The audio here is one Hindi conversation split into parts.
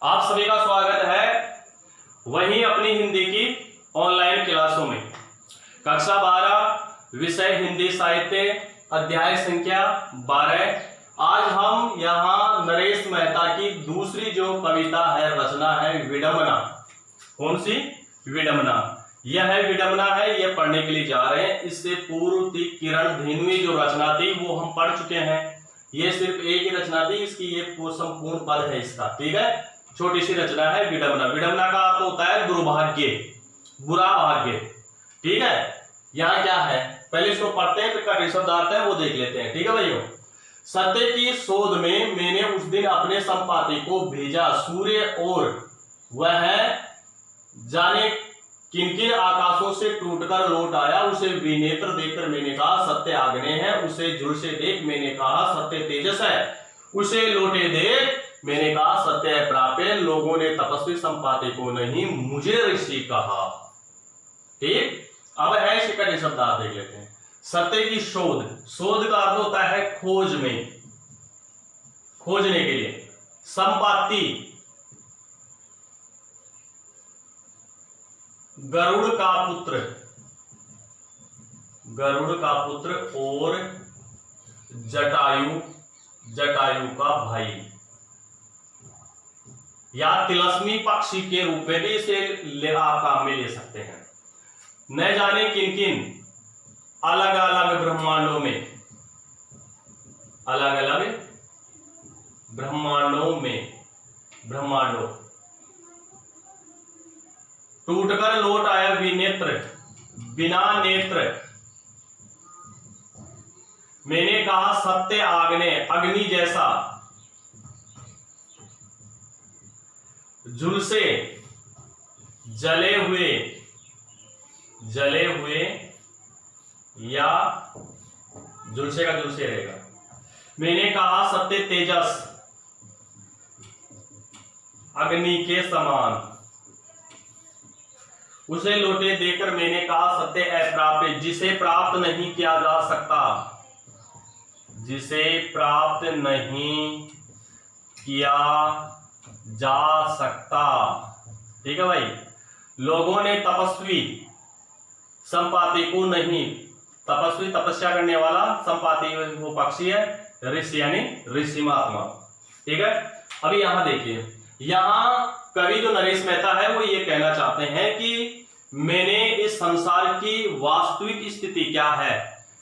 आप सभी का स्वागत है वहीं अपनी हिंदी की ऑनलाइन क्लासों में। कक्षा 12 विषय हिंदी साहित्य अध्याय संख्या 12। आज हम यहाँ नरेश मेहता की दूसरी जो कविता है, रचना है विडंबना। कौन सी? विडंबना। यह है विडंबना है, यह पढ़ने के लिए जा रहे हैं। इससे पूर्व किरण धेनुई जो रचना थी वो हम पढ़ चुके हैं। ये सिर्फ एक ही रचना थी, इसकी ये संपूर्ण पद है इसका। ठीक है, छोटी सी रचना है विडंबना। विडंबना का अर्थ होता है दुर्भाग्य, बुरा भाग्य। ठीक है, यहाँ क्या है पहले इसको पढ़ते हैं, फिर कटी शब्दार्थ है वो देख लेते हैं। ठीक है भाइयों। सत्य की शोध में मैंने उस दिन अपने संपाति को भेजा सूर्य और वह जाने किन किन आकाशों से टूटकर लौट आया। उसे विनेत्र देखकर मैंने कहा सत्य आग्नेय है। उसे जुड़ से देख मैंने कहा सत्य तेजस है। उसे लौटे देख मैंने कहा सत्य है प्राप्य। लोगों ने तपस्वी संपाति को नहीं मुझे ऋषि कहा। ठीक, अब है शिकट शब्दार्थ देख लेते हैं। सत्य की शोध, शोध का अर्थ होता है खोज में, खोजने के लिए। संपाति गरुड़ का पुत्र, गरुड़ का पुत्र और जटायु, जटायु का भाई, या तिलस्मी पक्षी के रूप में भी इसे आप काम में ले सकते हैं। न जाने किन किन अलग अलग ब्रह्मांडों में, अलग अलग ब्रह्मांडों में, ब्रह्मांडों टूटकर लौट आया विनेत्र, बिना नेत्र। मैंने कहा सत्य आग्नेय, अग्नि जैसा। झुलसे, जले हुए, जले हुए, या झुलसे का झुलसे रहेगा। मैंने कहा सत्य तेजस, अग्नि के समान। उसे लौटे देकर मैंने कहा सत्य अप्राप्य, जिसे प्राप्त नहीं किया जा सकता, जिसे प्राप्त नहीं किया जा सकता। ठीक है भाई। लोगों ने तपस्वी संपाति को नहीं, तपस्वी तपस्या करने वाला, संपाति वो पक्षी है, ऋषि यानी ऋषि महात्मा। ठीक है, अभी यहां देखिए, यहां कवि जो नरेश मेहता है वो ये कहना चाहते हैं कि मैंने इस संसार की वास्तविक स्थिति क्या है,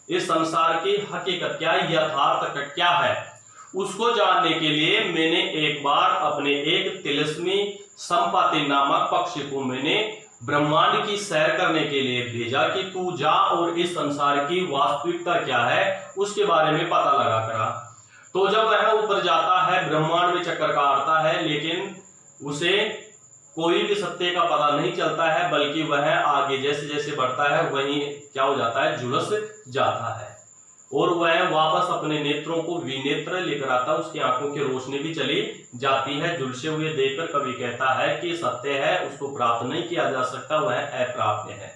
इस संसार की हकीकत क्या है, यथार्थ क्या है, उसको जानने के लिए मैंने एक बार अपने एक तिलस्मी संपाति नामक पक्षी को मैंने ब्रह्मांड की सैर करने के लिए भेजा कि तू जा और इस संसार की वास्तविकता क्या है उसके बारे में पता लगा करा। तो जब वह ऊपर जाता है, ब्रह्मांड में चक्कर काटता है, लेकिन उसे कोई भी सत्य का पता नहीं चलता है, बल्कि वह आगे जैसे जैसे बढ़ता है वहीं क्या हो जाता है, झुलस जाता है। और वह वापस अपने नेत्रों को विनेत्र लेकर आता है, उसकी आंखों की रोशनी भी चली जाती है। झुलसे हुए देखकर कवि कहता है कि सत्य है, उसको प्राप्त नहीं किया जा सकता, वह अप्राप्य है।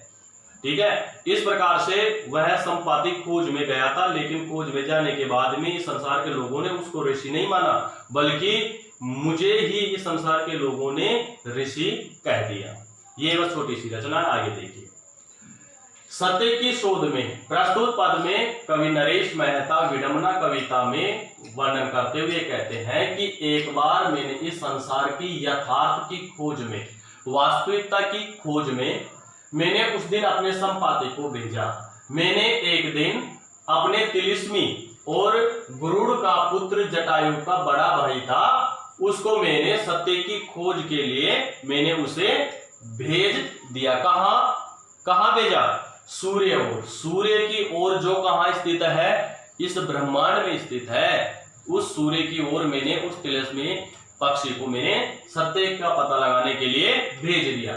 ठीक है, इस प्रकार से वह संपाति खोज में गया था, लेकिन खोज में जाने के बाद में इस संसार के लोगों ने उसको ऋषि नहीं माना, बल्कि मुझे ही इस संसार के लोगों ने ऋषि कह दिया। ये बस छोटी सी रचना, आगे देखिए। सत्य की शोध में प्रस्तुत पद में कवि नरेश मेहता विडंबना कविता में वर्णन करते हुए कहते हैं कि एक बार मैंने इस संसार की यथार्थ की खोज में, वास्तविकता की खोज में मैंने उस दिन अपने संपाति को भेजा। मैंने एक दिन अपने तिलिस्मी और गरुड़ का पुत्र जटायु का बड़ा भाई था, उसको मैंने सत्य की खोज के लिए मैंने उसे भेज दिया। कहां भेजा? सूर्य ओर, सूर्य की ओर, जो कहां स्थित है, इस ब्रह्मांड में स्थित है। उस सूर्य की ओर मैंने उस तिलिस्मी पक्षी को मैंने सत्य का पता लगाने के लिए भेज दिया।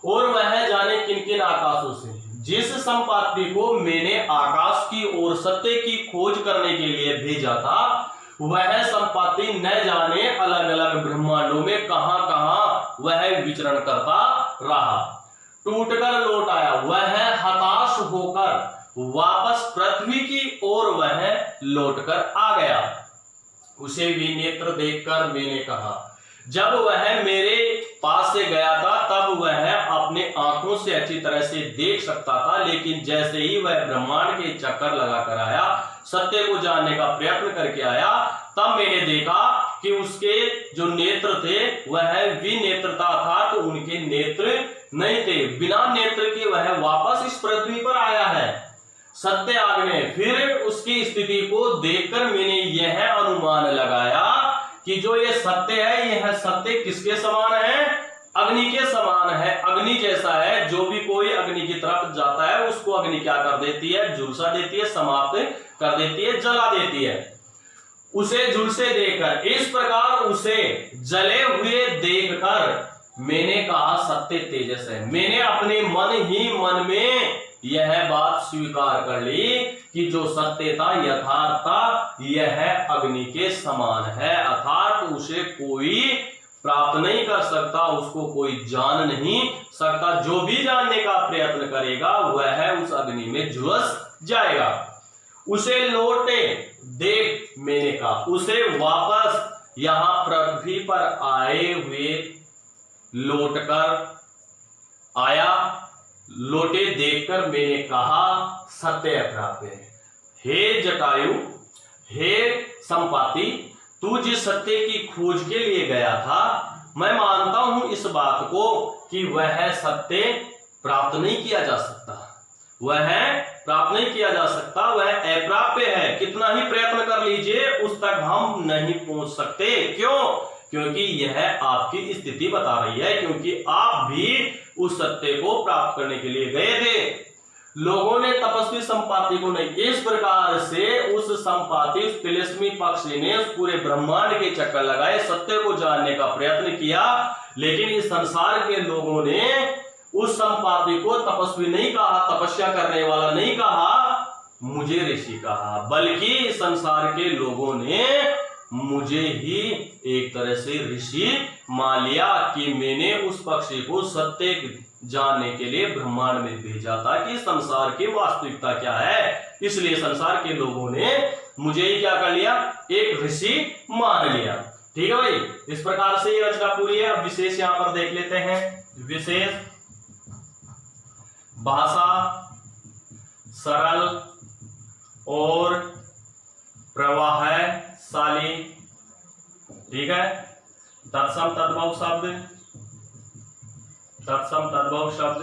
और वह जाने किन किन आकाशों से, जिस संपाति को मैंने आकाश की ओर सत्य की खोज करने के लिए भेजा था, वह संपाति न जाने अलग अलग ब्रह्मांडों में कहां कहां वह विचरण करता रहा। टूटकर लौट आया, वह हताश होकर वापस पृथ्वी की ओर वह लौटकर आ गया। उसे विनेत्र देखकर मैंने कहा, जब वह मेरे पास से गया था तब वह अपने आंखों से अच्छी तरह से देख सकता था, लेकिन जैसे ही वह ब्रह्मांड के चक्कर लगाकर आया, सत्य को जानने का प्रयत्न करके आया, तब मैंने देखा कि उसके जो नेत्र थे वह विनेत्रता था, तो उनके नेत्र नहीं थे। बिना नेत्र के वह वापस इस पृथ्वी पर आया है सत्य आज्ञा। फिर उसकी स्थिति को देखकर मैंने यह अनुमान लगाया कि जो ये सत्य है, यह सत्य किसके समान है? अग्नि के समान है, अग्नि जैसा है। जो भी कोई अग्नि की तरफ जाता है उसको अग्नि क्या कर देती है? झुलसा देती है, समाप्त कर देती है, जला देती है। उसे झुलसे देखकर, इस प्रकार उसे जले हुए देखकर मैंने कहा सत्य तेजस है। मैंने अपने मन ही मन में यह बात स्वीकार कर ली कि जो सत्य था, यथार्थ था, यह अग्नि के समान है, अर्थात उसे कोई प्राप्त नहीं कर सकता, उसको कोई जान नहीं सकता। जो भी जानने का प्रयत्न करेगा वह उस अग्नि में झुलस जाएगा। उसे लौटे देख, मैंने कहा उसे वापस यहां पृथ्वी पर आए हुए लौटकर आया, लौटे देखकर मैंने कहा सत्य प्राप्त है। हे जटायु, हे संपाति, तू जिस सत्य की खोज के लिए गया था, मैं मानता हूं इस बात को कि वह सत्य प्राप्त नहीं किया जा सकता, वह प्राप्त नहीं किया जा सकता, वह अप्राप्य है। कितना ही प्रयत्न कर लीजिए उस तक हम नहीं पहुंच सकते। क्यों? क्योंकि यह आपकी स्थिति बता रही है, क्योंकि आप भी उस सत्य को प्राप्त करने के लिए गए थे। लोगों ने तपस्वी संपाति को नहीं। इस प्रकार से उस संपाति, उस तिलिस्मी पक्षी ने उस पूरे ब्रह्मांड के चक्कर लगाए, सत्य को जानने का प्रयत्न किया, लेकिन इस संसार के लोगों ने उस संपाति को तपस्वी नहीं कहा, तपस्या करने वाला नहीं कहा, मुझे ऋषि कहा, बल्कि संसार के लोगों ने मुझे ही एक तरह से ऋषि मान लिया कि मैंने उस पक्षी को सत्य जानने के लिए ब्रह्मांड में भेजा था कि संसार की वास्तविकता क्या है। इसलिए संसार के लोगों ने मुझे ही क्या कर लिया? एक ऋषि मान लिया। ठीक है भाई, इस प्रकार से ये रचना पूरी है। अब विशेष यहां पर देख लेते हैं। विशेष भाषा सरल और प्रवाहशाली। ठीक है, तत्सम तद्भव शब्द, तत्सम तद्भव शब्द।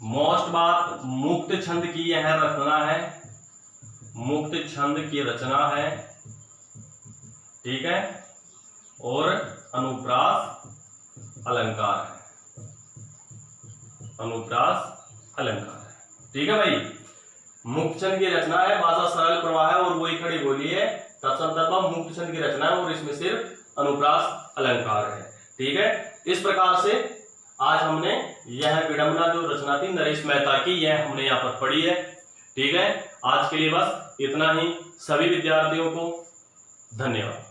मोस्ट बात, मुक्त छंद की यह रचना है, मुक्त छंद की रचना है। ठीक है, और अनुप्रास अलंकार है, अनुप्रास अलंकार है। ठीक है भाई, मुक्त छंद की रचना है, भाषा सरल प्रवाह है और वही खड़ी बोली है। तत्सम तद्भव मुक्त छंद की रचना है और इसमें सिर्फ अनुप्रास अलंकार है। ठीक है, इस प्रकार से आज हमने यह विडंबना जो रचना थी नरेश मेहता की, यह हमने यहाँ पर पढ़ी है। ठीक है, आज के लिए बस इतना ही। सभी विद्यार्थियों को धन्यवाद।